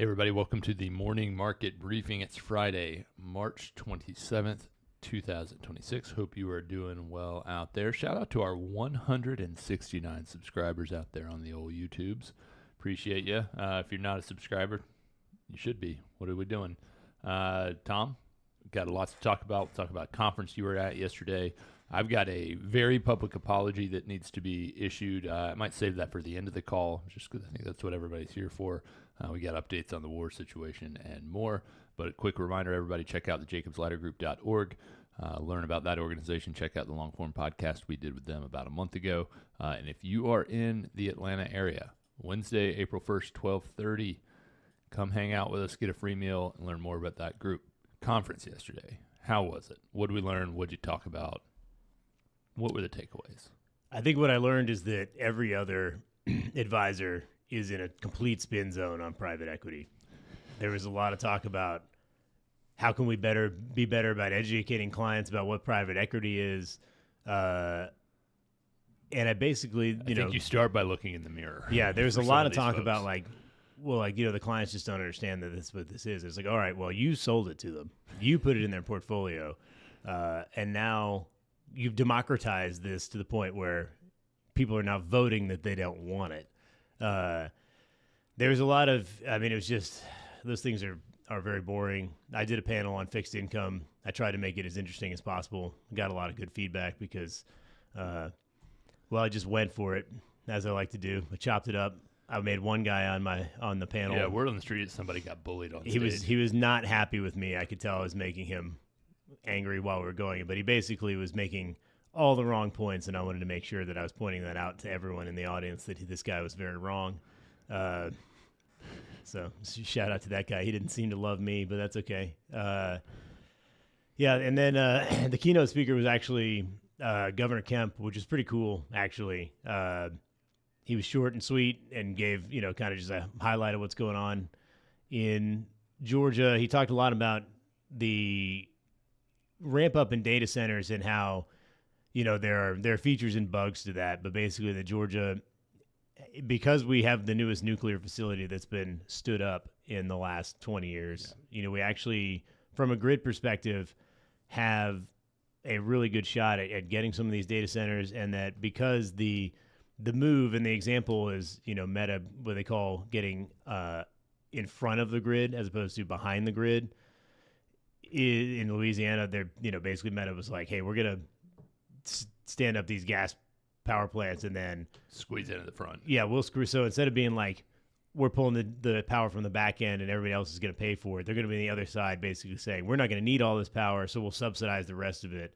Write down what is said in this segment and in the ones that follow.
Everybody, welcome to the morning market briefing. It's Friday, March 27th, 2026. Hope you are doing well out there. Shout out to our 169 subscribers out there on the old YouTubes. Appreciate you. If you're not a subscriber, you should be. What are we doing? Tom, got lots to talk about. We'll talk about conference you were at yesterday. I've got a very public apology that needs to be issued. I might save that for the end of the call, just because I think that's what everybody's here for. We got updates on the war situation and more. But a quick reminder, everybody, check out the jacobsladdergroup.org. Learn about that organization. Check out the long-form podcast we did with them about a month ago. And if you are in the Atlanta area, Wednesday, April 1st, 12:30, come hang out with us, get a free meal, and learn more about that group. Conference yesterday. How was it? What did we learn? What did you talk about? What were the takeaways? I think what I learned is that every other advisor is in a complete spin zone on private equity. There was a lot of talk about how can we be better about educating clients about what private equity is. And I basically, I think you start by looking in the mirror. Yeah, there's a lot of talk about the clients just don't understand that this is what this is. It's like, all right, well, you sold it to them. You put it in their portfolio. And now you've democratized this to the point where people are now voting that they don't want it. There's a lot of, it was just, those things are very boring. I did a panel on fixed income. I tried to make it as interesting as possible. Got a lot of good feedback because, I just went for it, as I like to do. I chopped it up. I made one guy on the panel. Yeah, word on the street, somebody got bullied on stage. He was not happy with me. I could tell I was making him angry while we were going, but he basically was making all the wrong points, and I wanted to make sure that I was pointing that out to everyone in the audience that this guy was very wrong. So shout out to that guy. He didn't seem to love me, but that's okay. And then the keynote speaker was actually Governor Kemp, which is pretty cool, actually. He was short and sweet and gave, kind of just a highlight of what's going on in Georgia. He talked a lot about the ramp up in data centers and how, there are features and bugs to that. But basically the Georgia, because we have the newest nuclear facility that's been stood up in the last 20 years, we actually, from a grid perspective, have a really good shot at getting some of these data centers. And that because the move and the example is, Meta, what they call getting in front of the grid as opposed to behind the grid. In Louisiana, they're, basically Meta was like, hey, we're going to stand up these gas power plants and then squeeze into the front. Yeah, we'll screw. So instead of being like, we're pulling the power from the back end and everybody else is going to pay for it, they're going to be on the other side basically saying, we're not going to need all this power, so we'll subsidize the rest of it.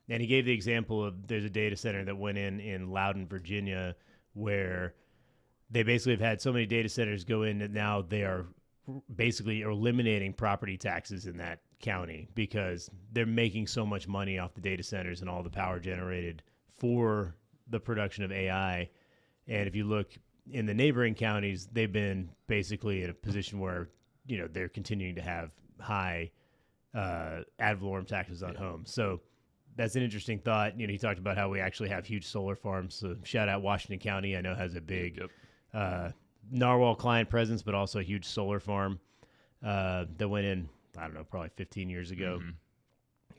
And he gave the example of there's a data center that went in Loudoun, Virginia, where they basically have had so many data centers go in that now they are basically eliminating property taxes in that county because they're making so much money off the data centers and all the power generated for the production of AI. And if you look in the neighboring counties, they've been basically in a position where, they're continuing to have high ad valorem taxes on homes. So that's an interesting thought. He talked about how we actually have huge solar farms. So shout out Washington County. I know has a big narwhal client presence, but also a huge solar farm that went in, I don't know, probably 15 years ago. Mm-hmm.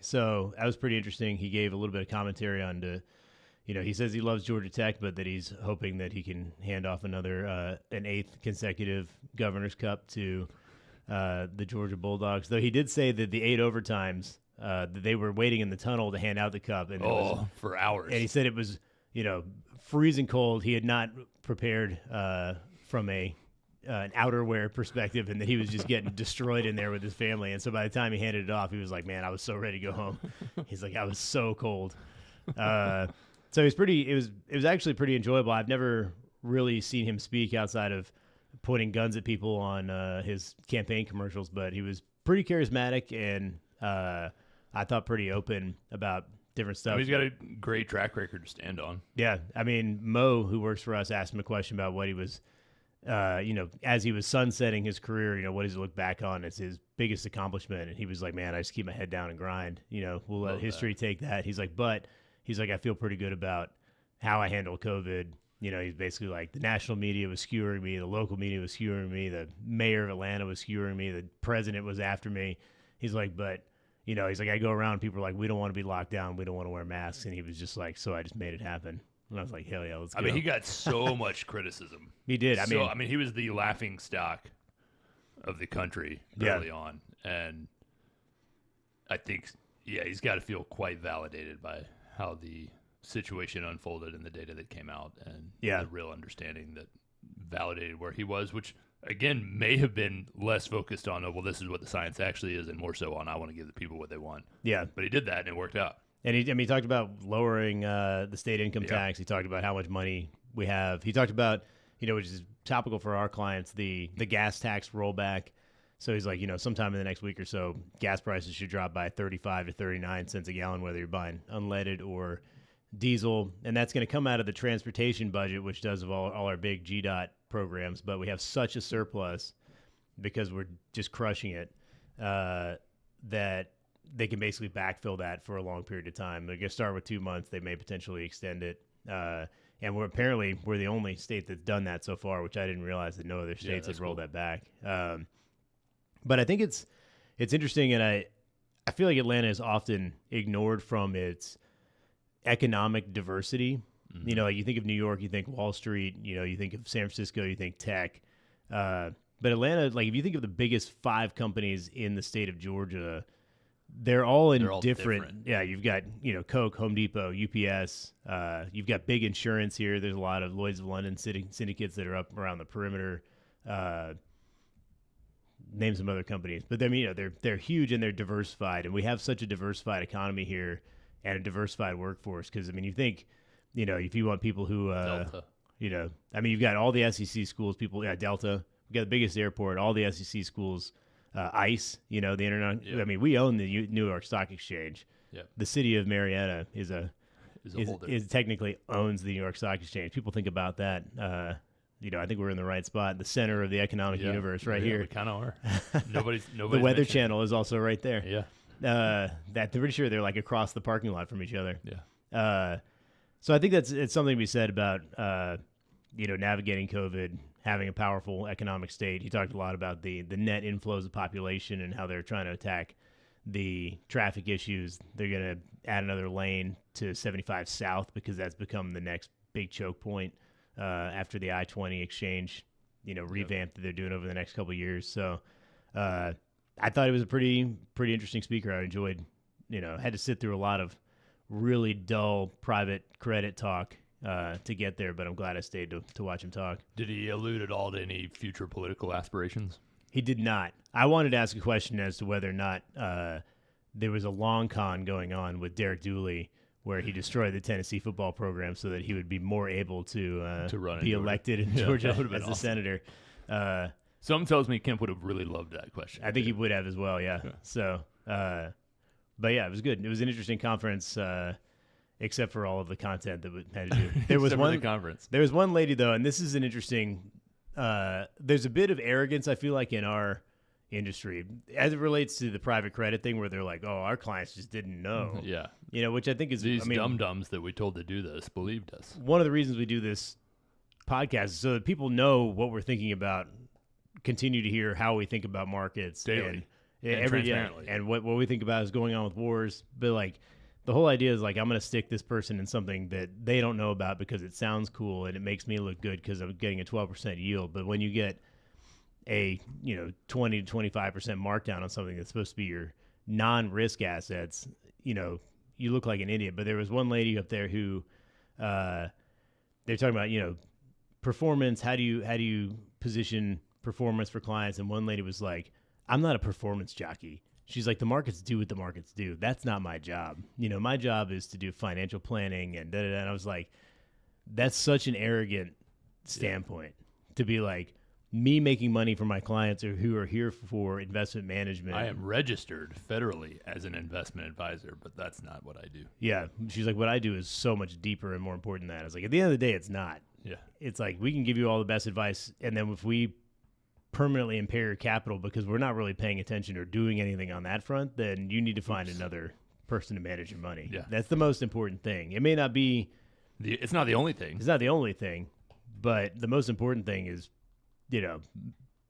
So that was pretty interesting. He gave a little bit of commentary on he says he loves Georgia Tech, but that he's hoping that he can hand off another an 8th consecutive Governor's Cup to the Georgia Bulldogs. Though he did say that the 8 overtimes, that they were waiting in the tunnel to hand out the cup. And for hours. And he said it was, freezing cold. He had not prepared from an outerwear perspective, and that he was just getting destroyed in there with his family. And so by the time he handed it off, he was like, man, I was so ready to go home. He's like, I was so cold. So it was actually pretty enjoyable. I've never really seen him speak outside of pointing guns at people on his campaign commercials, but he was pretty charismatic and I thought pretty open about different stuff. He's got a great track record to stand on. Yeah. Mo, who works for us, asked him a question about what he was, as he was sunsetting his career, what does he look back on as his biggest accomplishment? And he was like, man, I just keep my head down and grind. We'll let history take that. He's like, I feel pretty good about how I handled COVID, He's basically like, the national media was skewering me, the local media was skewering me, the mayor of Atlanta was skewering me, the president was after me. He's like, but, he's like, I go around, people are like, we don't want to be locked down, we don't want to wear masks. And he was just like, so I just made it happen. And I was like, hell yeah, let's go. I mean, he got so much criticism. He did. I mean, he was the laughing stock of the country early on. And I think, he's got to feel quite validated by how the situation unfolded and the data that came out, and the real understanding that validated where he was, which again may have been less focused on, this is what the science actually is, and more so on, I want to give the people what they want. Yeah. But he did that and it worked out. And he talked about lowering the state income tax. He talked about how much money we have. He talked about, which is topical for our clients, the gas tax rollback. So he's like, sometime in the next week or so, gas prices should drop by 35 to 39 cents a gallon, whether you're buying unleaded or diesel. And that's going to come out of the transportation budget, which does of all our big GDOT programs. But we have such a surplus because we're just crushing it that they can basically backfill that for a long period of time. They're going to start with 2 months. They may potentially extend it. And we're the only state that's done that so far, which I didn't realize that no other states had rolled that back. But I think it's interesting, and I feel like Atlanta is often ignored from its economic diversity. Mm-hmm. Like you think of New York, you think Wall Street, you think of San Francisco, you think tech. But Atlanta, like if you think of the biggest 5 companies in the state of Georgia, they're all different. Yeah, you've got, Coke, Home Depot, UPS. You've got big insurance here. There's a lot of Lloyd's of London syndicates that are up around the perimeter. Name some other companies. But they're huge and they're diversified. And we have such a diversified economy here and a diversified workforce. Because, you think, if you want people who, Delta. You've got all the SEC schools, Delta. We've got the biggest airport, all the SEC schools. ICE, the internet. Yeah. We own the New York Stock Exchange. Yeah. The city of Marietta is technically owns the New York Stock Exchange. People think about that. I think we're in the right spot, the center of the economic universe, right here. We kind of are. Nobody's the Weather Channel is also right there. Yeah. That pretty sure they're like across the parking lot from each other. Yeah. So I think it's something to be said about navigating COVID, having a powerful economic state. He talked a lot about the net inflows of population and how they're trying to attack the traffic issues. They're going to add another lane to 75 South because that's become the next big choke point after the I-20 exchange, revamp that they're doing over the next couple of years. So I thought he was a pretty interesting speaker. I enjoyed, had to sit through a lot of really dull private credit talk to get there, but I'm glad I stayed to watch him talk. Did he allude at all to any future political aspirations? He did not. I wanted to ask a question as to whether or not there was a long con going on with Derek Dooley where he destroyed the Tennessee football program so that he would be more able to be elected in Georgia as a senator. Some tells me Kemp would have really loved that question. I think he would have as well, yeah. So, but yeah, it was good. It was an interesting conference. Except for all of the content that we had to do. There was one conference. There was one lady though, and this is an interesting. There's a bit of arrogance I feel like in our industry as it relates to the private credit thing, where they're like, "Oh, our clients just didn't know." Yeah, which I think is these dum-dums that we told to do this believed us. One of the reasons we do this podcast is so that people know what we're thinking about, continue to hear how we think about markets daily and transparently, and what we think about is going on with wars, but like. The whole idea is like I'm going to stick this person in something that they don't know about because it sounds cool and it makes me look good because I'm getting a 12% yield. But when you get a 20 to 25% markdown on something that's supposed to be your non-risk assets, you look like an idiot. But there was one lady up there who they're talking about performance. How do you position performance for clients? And one lady was like, "I'm not a performance jockey." She's like, the markets do what the markets do. That's not my job. My job is to do financial planning and da-da-da. And I was like, that's such an arrogant standpoint to be like, me making money for my clients or who are here for investment management. I am registered federally as an investment advisor, but that's not what I do. Yeah. She's like, what I do is so much deeper and more important than that. I was like, at the end of the day, it's not. Yeah. It's like, we can give you all the best advice. And then if we permanently impair your capital because we're not really paying attention or doing anything on that front, then you need to find another person to manage your money. Yeah. That's the most important thing. It may not be It's not the only thing. It's not the only thing, but the most important thing is,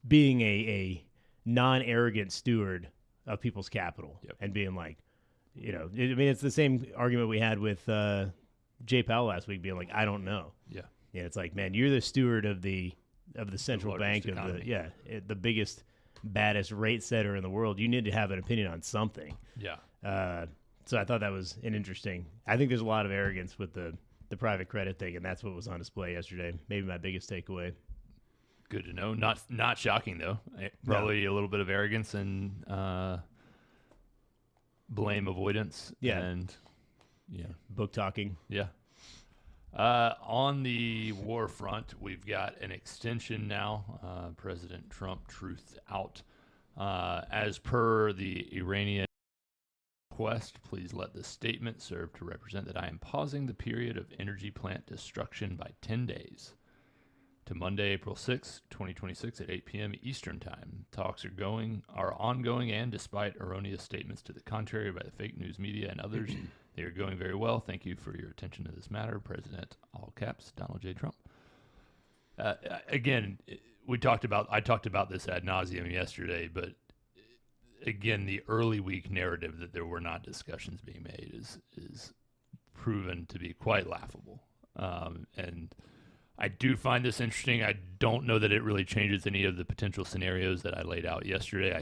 being a non-arrogant steward of people's capital and being like, it's the same argument we had with Jay Powell last week, being like, I don't know. Yeah. Yeah. It's like, man, you're the steward of the central bank economy. of the biggest, baddest rate setter in the world. You need to have an opinion on something. Yeah. So I thought that was I think there's a lot of arrogance with the private credit thing, and that's what was on display yesterday. Maybe my biggest takeaway. Good to know. Not shocking though. Probably a little bit of arrogance and blame avoidance. Yeah. And book talking. Yeah. On the war front, we've got an extension now. President Trump truthed out. As per the Iranian request, please let this statement serve to represent that I am pausing the period of energy plant destruction by 10 days to Monday, April 6, 2026 at 8 p.m. Eastern Time. Talks are ongoing, and despite erroneous statements to the contrary by the fake news media and others, they are going very well. Thank you for your attention to this matter. President, all caps, Donald J. Trump. Again, I talked about this ad nauseum yesterday, but again, the early week narrative that there were not discussions being made is proven to be quite laughable. And I do find this interesting. I don't know that it really changes any of the potential scenarios that I laid out yesterday.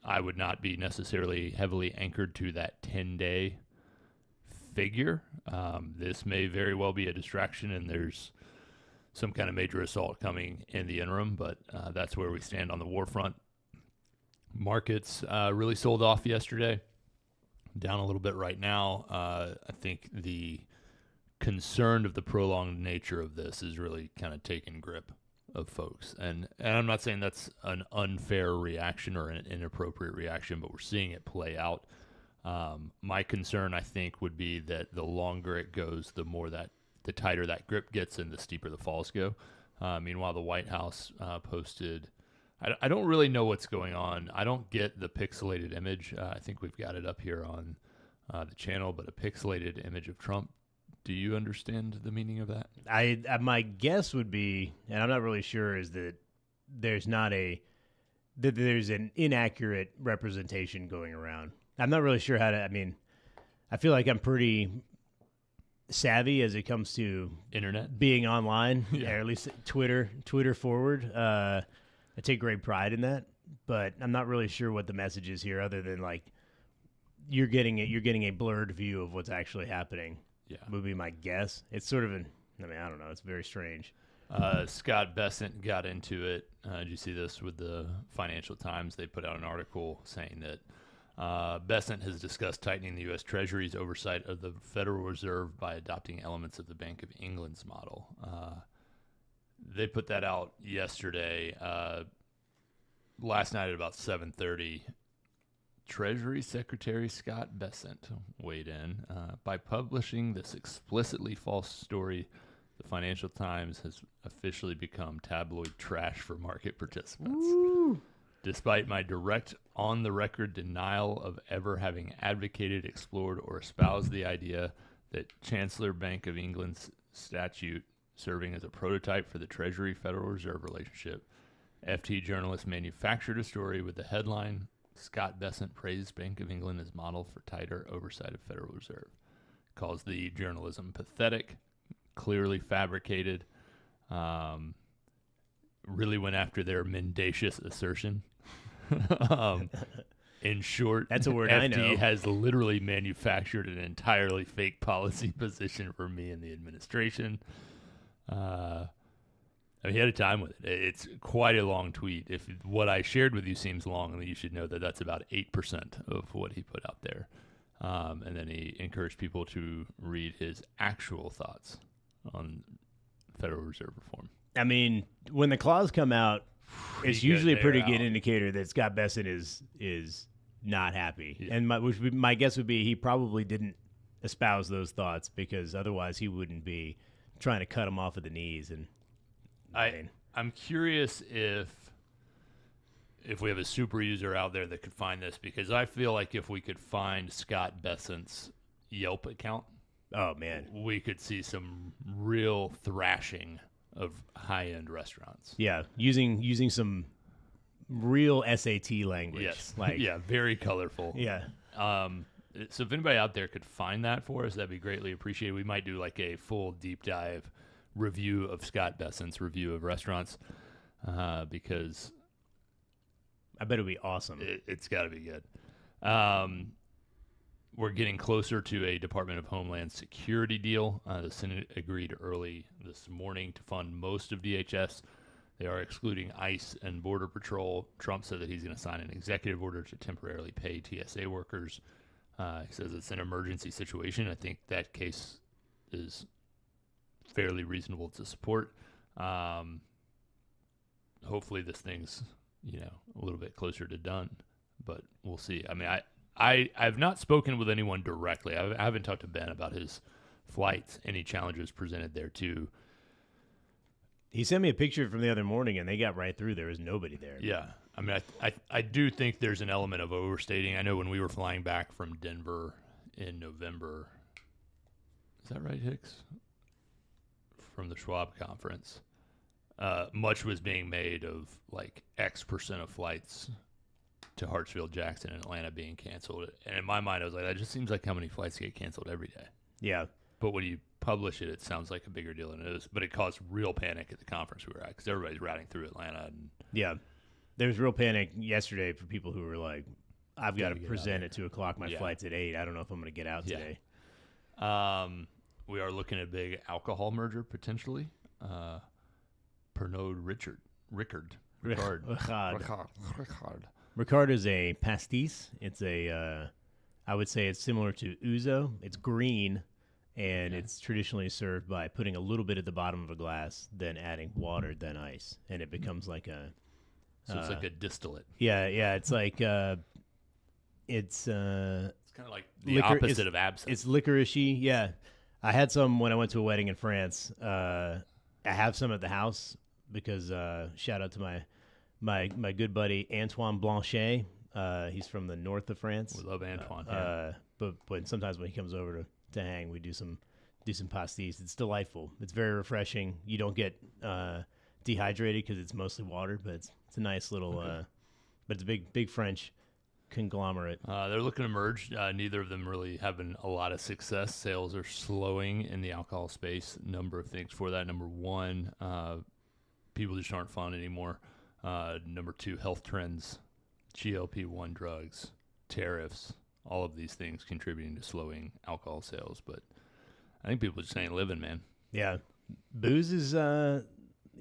I would not be necessarily heavily anchored to that 10-day figure. This may very well be a distraction, and there's some kind of major assault coming in the interim, but that's where we stand on the war front. Markets really sold off yesterday, down a little bit right now. I think the concern of the prolonged nature of this is really kind of taking grip of folks. And I'm not saying that's an unfair reaction or an inappropriate reaction, but we're seeing it play out. My concern, I think, would be that the longer it goes, the tighter that grip gets and the steeper the falls go. Meanwhile, the White House posted, I don't really know what's going on. I don't get the pixelated image. I think we've got it up here on the channel, but a pixelated image of Trump. Do you understand the meaning of that? My guess would be, and I'm not really sure, is that there's an inaccurate representation going around. I'm not really sure how to. I feel like I'm pretty savvy as it comes to internet being online, or at least Twitter forward. I take great pride in that, but I'm not really sure what the message is here, other than like you're getting a blurred view of what's actually happening. Yeah, would be my guess. It's sort of I don't know. It's very strange. Scott Bessent got into it. Did you see this with the Financial Times? They put out an article saying that Bessent has discussed tightening the U.S. Treasury's oversight of the Federal Reserve by adopting elements of the Bank of England's model. They put that out yesterday. Last night at about 7:30, Treasury Secretary Scott Bessent weighed in. By publishing this explicitly false story, the Financial Times has officially become tabloid trash for market participants. Woo! Despite my direct, on-the-record denial of ever having advocated, explored, or espoused the idea that Chancellor Bank of England's statute serving as a prototype for the Treasury Federal Reserve relationship, FT journalists manufactured a story with the headline, Scott Bessent praised Bank of England as model for tighter oversight of Federal Reserve. Calls the journalism pathetic, clearly fabricated, really went after their mendacious assertion. In short, that's a word FT I know. has literally manufactured an entirely fake policy position for me and the administration. He had a time with it. It's quite a long tweet. If what I shared with you seems long, then you should know that that's about 8% of what he put out there. And then he encouraged people to read his actual thoughts on Federal Reserve reform. When the clause come out, it's usually a pretty good out. indicator that Scott Bessent is not happy. Yeah. And my guess would be he probably didn't espouse those thoughts, because otherwise he wouldn't be trying to cut him off at the knees. And I'm curious if we have a super user out there that could find this, because I feel like if we could find Scott Bessent's Yelp account, Oh man, we could see some real thrashing of high-end restaurants. yeah, using some real SAT language. Yes, like yeah, very colorful. yeah. So if anybody out there could find that for us, that'd be greatly appreciated. We might do like a full deep dive review of Scott Bessent's review of restaurants, because I bet it'd be awesome. it's got to be good. We're getting closer to a Department of Homeland Security deal. The Senate agreed early this morning to fund most of DHS. They are excluding ICE and Border Patrol. Trump said that he's going to sign an executive order to temporarily pay TSA workers. He says it's an emergency situation. I think that case is fairly reasonable to support. Hopefully this thing's, a little bit closer to done, but we'll see. I mean, I've not spoken with anyone directly. I haven't talked to Ben about his flights, any challenges presented there too. He sent me a picture from the other morning, and they got right through. There was nobody there. Yeah. I mean, I do think there's an element of overstating. I know when we were flying back from Denver in November, is that right, Hicks? From the Schwab conference, much was being made of like X% of flights to Hartsfield Jackson and Atlanta being canceled. And in my mind, I was like, that just seems like how many flights get canceled every day. Yeah. But when you publish it, it sounds like a bigger deal than it is. But it caused real panic at the conference we were at because everybody's routing through Atlanta. And yeah. There was real panic yesterday for people who were like, I've got to present at 2 o'clock. My flight's at 8. I don't know if I'm going to get out today. We are looking at a big alcohol merger potentially. Pernod Ricard. Ricard is a pastis. It's I would say it's similar to Ouzo. It's green, and it's traditionally served by putting a little bit at the bottom of a glass, then adding water, then ice, and it becomes like a. So it's like a distillate. Yeah. It's like it's kind of like the liquor, opposite of absinthe. It's licoricey. Yeah, I had some when I went to a wedding in France. I have some at the house because shout out to my good buddy Antoine Blanchet. He's from the north of France. We love Antoine. But sometimes when he comes over to hang, we do some pastis. It's delightful. It's very refreshing. You don't get dehydrated because it's mostly water, but it's a nice little. But it's a big French conglomerate. They're looking to merge. Neither of them really having a lot of success. Sales are slowing in the alcohol space. Number of things for that. Number one, people just aren't fun anymore. Number two, health trends, GLP-1 drugs, tariffs, all of these things contributing to slowing alcohol sales. But I think people just ain't living, man. Yeah. Booze is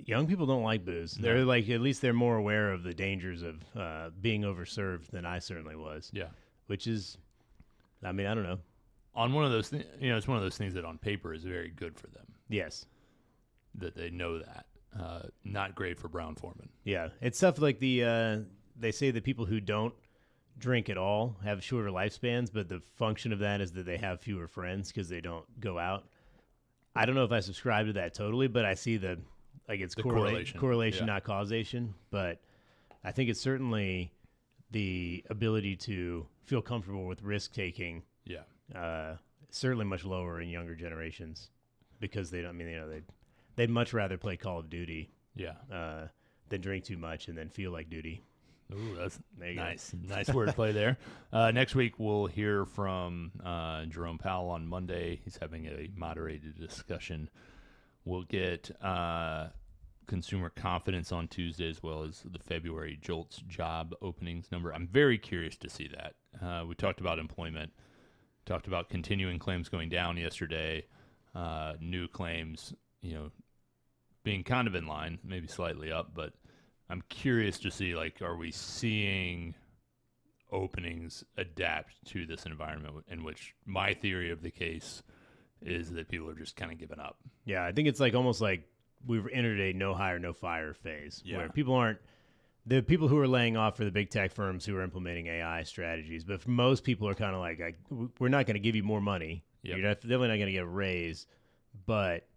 young people don't like booze. No. They're like, at least they're more aware of the dangers of being overserved than I certainly was. Yeah. Which is, I mean, I don't know. On one of those things, it's one of those things that on paper is very good for them. Yes. That they know that. Not great for Brown-Forman. Yeah. It's stuff like they say that people who don't drink at all have shorter lifespans, but the function of that is that they have fewer friends because they don't go out. I don't know if I subscribe to that totally, but I see it's correlation, not causation. But I think it's certainly the ability to feel comfortable with risk taking. Yeah. Certainly much lower in younger generations because they don't. I mean, they'd much rather play Call of Duty. Yeah. Than drink too much and then feel like duty. Ooh, that's nice. Nice wordplay there. Next week, we'll hear from Jerome Powell on Monday. He's having a moderated discussion. We'll get consumer confidence on Tuesday as well as the February JOLTS job openings number. I'm very curious to see that. We talked about employment, talked about continuing claims going down yesterday, new claims, being kind of in line, maybe slightly up, but I'm curious to see, are we seeing openings adapt to this environment in which my theory of the case is that people are just kind of giving up. Yeah, I think it's almost like we've entered a no hire, no fire phase where the people who are laying off are the big tech firms who are implementing AI strategies. But most people are kind of like, we're not going to give you more money. Yep. You're definitely not going to get a raise, but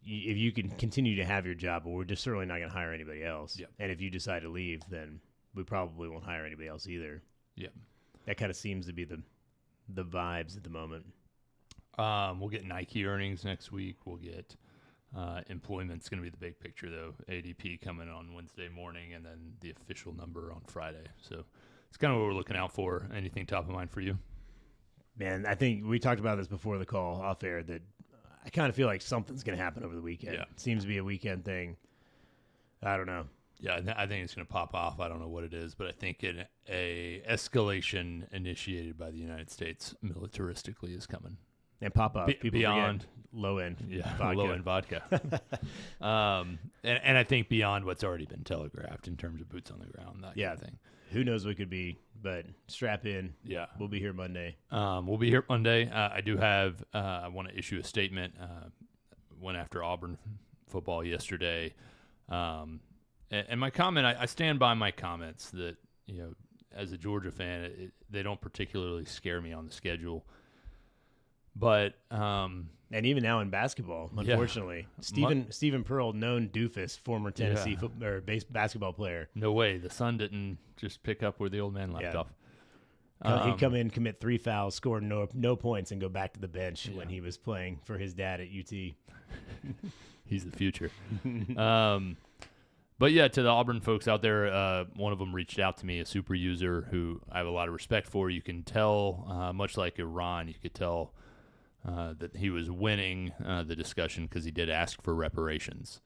if you can continue to have your job, but we're just certainly not going to hire anybody else. Yep. And if you decide to leave, then we probably won't hire anybody else either. Yeah, that kind of seems to be the vibes at the moment. We'll get Nike earnings next week. We'll get employment's going to be the big picture, though. ADP coming on Wednesday morning, and then the official number on Friday. So it's kind of what we're looking out for. Anything top of mind for you? Man, I think we talked about this before the call off air that I kind of feel like something's going to happen over the weekend. Yeah. It seems to be a weekend thing. I don't know. Yeah, I think it's going to pop off. I don't know what it is, but I think a escalation initiated by the United States militaristically is coming. And pop up. People beyond low end. Yeah, vodka. low end vodka. And I think beyond what's already been telegraphed in terms of boots on the ground, that kind of thing. Who knows what it could be, but strap in. Yeah. We'll be here Monday. We'll be here Monday. I do have, I want to issue a statement. Went after Auburn football yesterday. And my comment, I stand by my comments that, as a Georgia fan, they don't particularly scare me on the schedule. But and even now in basketball, unfortunately, Stephen Pearl, known doofus, former Tennessee basketball player. No way, the son didn't just pick up where the old man left off. He'd come in, commit 3 fouls, score no points, and go back to the bench when he was playing for his dad at UT. He's the future. But yeah, to the Auburn folks out there, one of them reached out to me, a super user who I have a lot of respect for. You can tell, much like Iran, you could tell that he was winning the discussion because he did ask for reparations,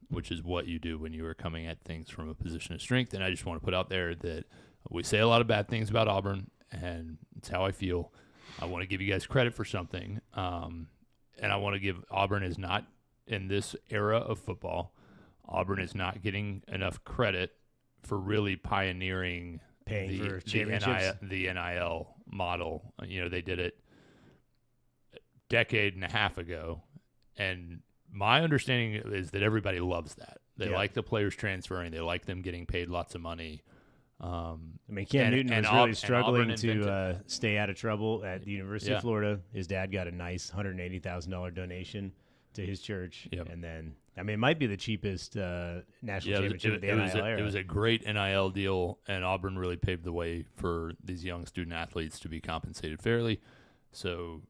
which is what you do when you are coming at things from a position of strength. And I just want to put out there that we say a lot of bad things about Auburn, and it's how I feel. I want to give you guys credit for something, and I want to give Auburn is not, in this era of football, Auburn is not getting enough credit for really pioneering the NIL model. They did it a decade and a half ago, and my understanding is that everybody loves that. They like the players transferring. They like them getting paid lots of money. Cam Newton was really struggling to stay out of trouble at the University of Florida. His dad got a nice $180,000 donation to his church, and then it might be the cheapest national championship of the NIL era. It was a great NIL deal, and Auburn really paved the way for these young student athletes to be compensated fairly. So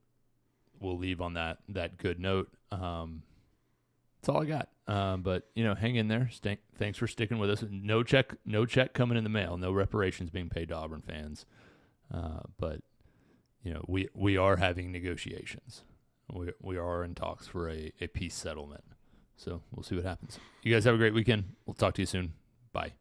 we'll leave on that good note. That's all I got. But hang in there. Thanks for sticking with us. No check coming in the mail. No reparations being paid to Auburn fans. But we are having negotiations. We are in talks for a peace settlement. So we'll see what happens. You guys have a great weekend. We'll talk to you soon. Bye.